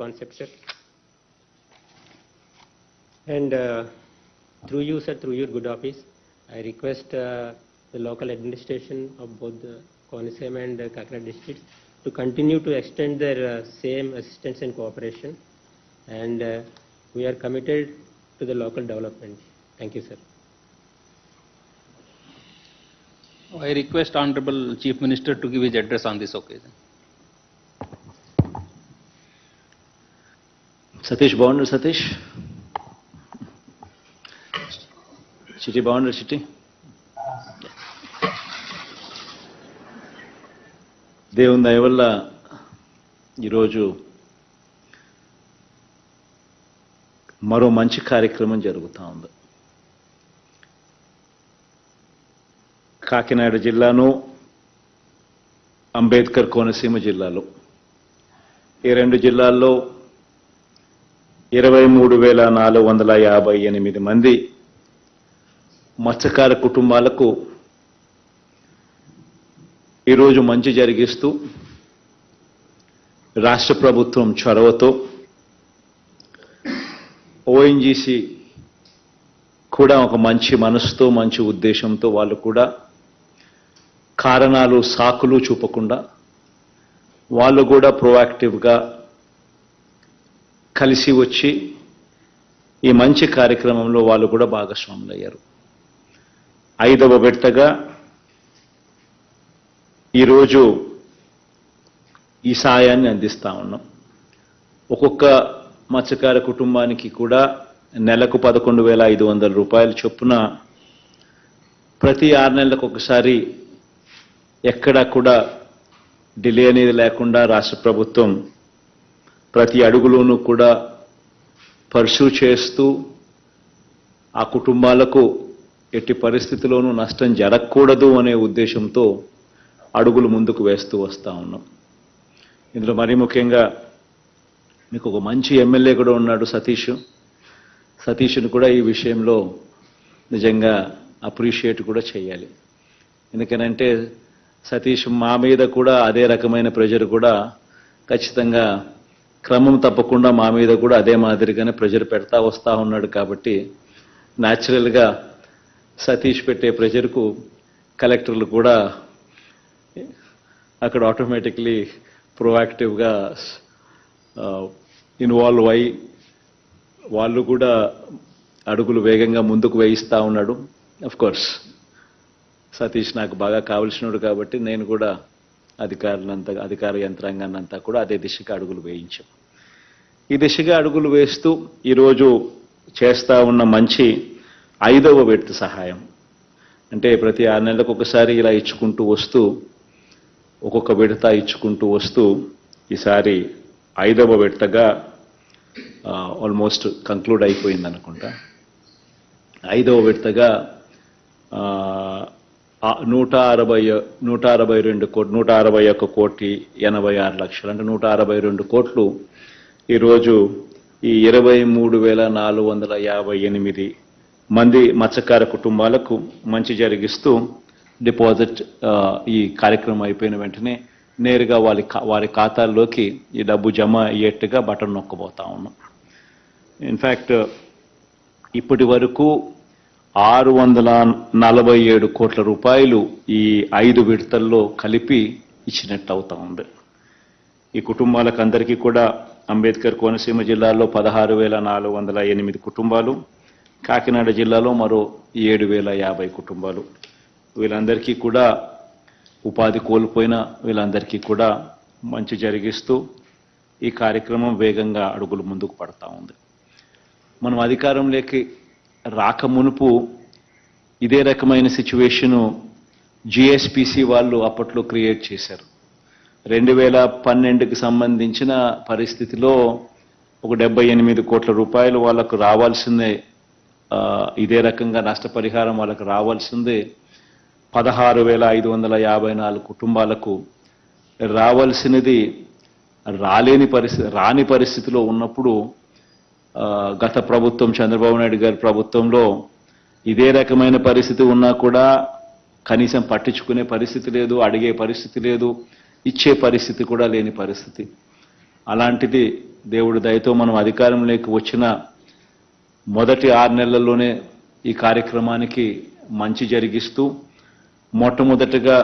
concept, sir. And through you, sir, through your good office, I request the local administration of both the Konisem and Kakinada districts to continue to extend their same assistance and cooperation. And we are committed to the local development. Thank you, sir. I request Honorable Chief Minister to give his address on this occasion. Satish, Bonder, Satish. Chitty, Bonder, Chitty. దేవుని దయ వల్ల ఈరోజు మరో మంచి కార్యక్రమం జరుగుతూ ఉంది. కాకినాడ జిల్లాను అంబేద్కర్ కోనసీమ జిల్లాలో ఈ రెండు జిల్లాల్లో 23,458 మంది మత్స్యకార కుటుంబాలకు ఈరోజు మంచి జరిగిస్తూ రాష్ట్ర ప్రభుత్వం చొరవతో ఓఎన్జీసీ కూడా ఒక మంచి మనసుతో మంచి ఉద్దేశంతో వాళ్ళు కూడా కారణాలు సాకులు చూపకుండా వాళ్ళు కూడా ప్రోయాక్టివ్గా కలిసి వచ్చి ఈ మంచి కార్యక్రమంలో వాళ్ళు కూడా భాగస్వాములయ్యారు. 5వ విడతగా ఈరోజు ఈ సాయాన్ని అందిస్తా ఉన్నాం. ఒక్కొక్క మత్స్యకార కుటుంబానికి కూడా నెలకు 11,500 రూపాయలు చొప్పున ప్రతి 6 నెలలకు ఒకసారి ఎక్కడా కూడా డిలే అనేది లేకుండా రాష్ట్ర ప్రభుత్వం ప్రతి అడుగులోనూ కూడా పర్సూ చేస్తూ ఆ కుటుంబాలకు ఎట్టి పరిస్థితిలోనూ నష్టం జరగకూడదు అనే ఉద్దేశంతో అడుగులు ముందుకు వేస్తూ వస్తూ ఉన్నాం. ఇందులో మరీ ముఖ్యంగా మీకు ఒక మంచి ఎమ్మెల్యే కూడా ఉన్నాడు సతీష్ను కూడా ఈ విషయంలో నిజంగా అప్రిషియేట్ కూడా చేయాలి. ఎందుకనంటే సతీష్ మా మీద కూడా అదే రకమైన ప్రెజర్ కూడా ఖచ్చితంగా క్రమం తప్పకుండా మా మీద కూడా అదే మాదిరిగానే ప్రెజర్ పెడతా వస్తూ ఉన్నాడు. కాబట్టి న్యాచురల్గా సతీష్ పెట్టే ప్రెజర్కు కలెక్టర్లు కూడా అక్కడ ఆటోమేటిక్లీ ప్రోయాక్టివ్గా ఇన్వాల్వ్ అయ్యి వాళ్ళు కూడా అడుగులు వేగంగా ముందుకు వేయిస్తూ ఉన్నాడు. కోర్స్ సతీష్ నాకు బాగా కావలసినాడు కాబట్టి నేను కూడా అధికార యంత్రాంగాన్ని అంతా కూడా అదే దిశగా అడుగులు వేయించాం. ఈ దిశగా అడుగులు వేస్తూ ఈరోజు చేస్తూ ఉన్న మంచి 5వ విడత సహాయం అంటే ప్రతి 6 నెలలకు ఒకసారి ఇలా ఇచ్చుకుంటూ వస్తూ ఒక్కొక్క విడత ఇచ్చుకుంటూ వస్తూ ఈసారి 5వ విడతగా ఆల్మోస్ట్ కంక్లూడ్ అయిపోయింది అనుకుంటా. 5వ విడతగా 161,86,00,000 అంటే 162 కోట్లు ఈరోజు ఈ 23,458 మంది మత్స్యకార కుటుంబాలకు మంచి జరిగిస్తూ డిపాజిట్ ఈ కార్యక్రమం అయిపోయిన వెంటనే నేరుగా వారి ఖాతాల్లోకి ఈ డబ్బు జమ అయ్యేట్టుగా బటన్ నొక్కబోతా ఉన్నాం. ఇన్ఫ్యాక్ట్ ఇప్పటి వరకు 647 కోట్ల రూపాయలు ఈ 5 విడతల్లో కలిపి ఇచ్చినట్టు అవుతా ఉంది. ఈ కుటుంబాలకు అందరికీ కూడా అంబేద్కర్ కోనసీమ జిల్లాలో 16,408 కుటుంబాలు, కాకినాడ జిల్లాలో మరో 7,050 కుటుంబాలు, వీళ్ళందరికీ కూడా ఉపాధి కోల్పోయిన వీళ్ళందరికీ కూడా మంచి జరిగిస్తూ ఈ కార్యక్రమం వేగంగా అడుగులు ముందుకు పడతా ఉంది. మనం అధికారంలోకి రాక మునుపు ఇదే రకమైన సిచ్యువేషను జిఎస్పిసి వాళ్ళు అప్పట్లో క్రియేట్ చేశారు. 2012కి సంబంధించిన పరిస్థితిలో ఒక 78 కోట్ల రూపాయలు వాళ్ళకు రావాల్సిందే, ఇదే రకంగా నష్టపరిహారం వాళ్ళకు రావాల్సిందే. 16,554 కుటుంబాలకు రావాల్సినది రాని పరిస్థితిలో ఉన్నప్పుడు గత ప్రభుత్వం చంద్రబాబు నాయుడు గారి ప్రభుత్వంలో ఇదే రకమైన పరిస్థితి ఉన్నా కూడా కనీసం పట్టించుకునే పరిస్థితి లేదు, అడిగే పరిస్థితి లేదు, ఇచ్చే పరిస్థితి కూడా లేని పరిస్థితి. అలాంటిది దేవుడి దయతో మనం అధికారంలోకి వచ్చిన మొదటి 6 నెలల్లోనే ఈ కార్యక్రమానికి మంచి జరిగిస్తూ మొట్టమొదటిగా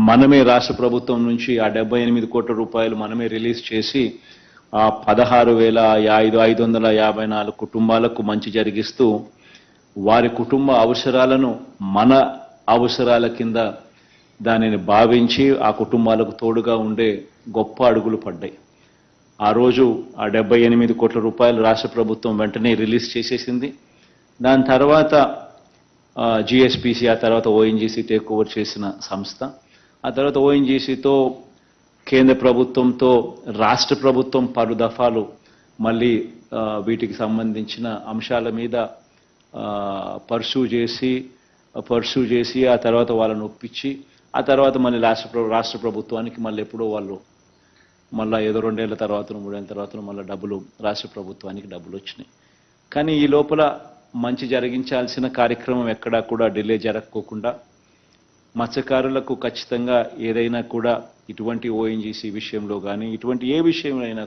మనమే రాష్ట్ర ప్రభుత్వం నుంచి ఆ 78 కోట్ల రూపాయలు మనమే రిలీజ్ చేసి ఆ 16,554 కుటుంబాలకు మంచి జరిగిస్తూ వారి కుటుంబ అవసరాలను మన అవసరాల కింద దానిని భావించి ఆ కుటుంబాలకు తోడుగా ఉండే గొప్ప అడుగులు పడ్డాయి. ఆ రోజు ఆ 78 కోట్ల రూపాయలు రాష్ట్ర ప్రభుత్వం వెంటనే రిలీజ్ చేసేసింది. దాని తర్వాత జిఎస్పిసి, ఆ తర్వాత ఓఎన్జీసీ టేక్ ఓవర్ చేసిన సంస్థ. ఆ తర్వాత ఓఎన్జీసీతో కేంద్ర ప్రభుత్వంతో రాష్ట్ర ప్రభుత్వం పలు దఫాలు మళ్ళీ వీటికి సంబంధించిన అంశాల మీద పర్సూ చేసి ఆ తర్వాత వాళ్ళని ఒప్పించి ఆ తర్వాత మళ్ళీ రాష్ట్ర ప్రభుత్వానికి మళ్ళీ ఎప్పుడో వాళ్ళు మళ్ళీ ఏదో 2 ఏళ్ల తర్వాత 3 ఏళ్ల తర్వాత మళ్ళీ రాష్ట్ర ప్రభుత్వానికి డబ్బులు వచ్చినాయి. కానీ ఈ లోపల మంచి జరిగించాల్సిన కార్యక్రమం ఎక్కడా కూడా డిలే జరగకోకుండా మత్స్యకారులకు ఖచ్చితంగా ఏదైనా కూడా ఇటువంటి ఓఎన్జీసీ విషయంలో కానీ ఇటువంటి ఏ విషయంలో అయినా